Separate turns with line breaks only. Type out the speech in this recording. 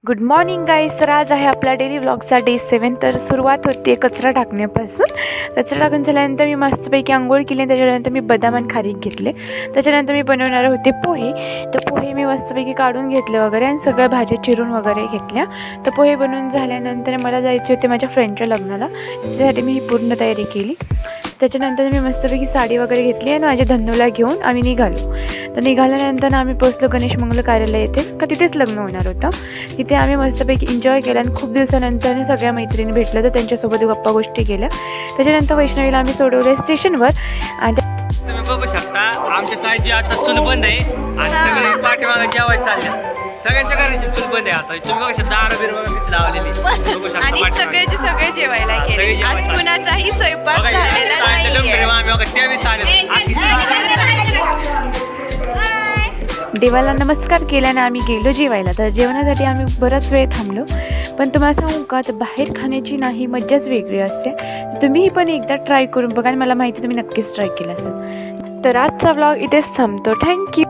Good morning guys. तर आज आहे आपला डेली व्लॉगचा डे 7. तर सुरुवात होते कचरा टाकण्यापासून. कचरा टाकून झाल्यानंतर मी मस्तपैकी आंघोळ केली. त्याच्यानंतर मी बदाम आणि खारीक घेतले. त्याच्यानंतर मी बनवणार होते पोहे. तर पोहे मी मस्तपैकी काढून घेतले वगैरे आणि सगळ्या भाज्या चिरून वगैरे घेतल्या. तर पोहे बनवून झाल्यानंतर मला जायचे होते माझ्या फ्रेंडच्या लग्नाला. त्याच्यासाठी मी ही पूर्ण तयारी केली. त्याच्यानंतर मी मस्तपैकी साडी वगैरे घेतली आणि माझ्या धन्नूला घेऊन आम्ही निघालो. तर निघाल्यानंतर आम्ही पोचलो गणेश मंगल कार्यालय येथे, का तिथेच लग्न होणार होतं. तिथे आम्ही मस्तपैकी एन्जॉय केला आणि खूप दिवसानंतर सगळ्या मैत्रिणी भेटल्या तर त्यांच्यासोबत गप्पा गोष्टी केल्या. त्याच्यानंतर वैष्णवीला आम्ही सोडवलं स्टेशनवर. आणि
तुम्ही बघू शकता आमच्या चाळीची आता चूल बंद आहे आणि सगळे पाठीमागे जेवायला चालल्या. सगळ्यांच्या घराची चूल बंद आहे आता. तुम्ही बघू शकता दार बिर बघा कशी लावलेली बघू शकता.
आणि सगळेचे सगळे जेवायला गेले. आज कुणाचाही स्वयंपाक झालेला देवाला नमस्कार केल्याने आम्ही गेलो जेवायला. तर जेवणासाठी आम्ही बराच वेळ थांबलो. पण तुम्हाला सांगू का, तर बाहेर खाण्याची नाही मज्जाच वेगळी असते. तुम्हीही पण एकदा ट्राय करून बघा आणि मला माहिती तुम्ही नक्कीच ट्राय केलं असेल. तर आजचा व्लॉग इथेच थांबतो. थँक्यू.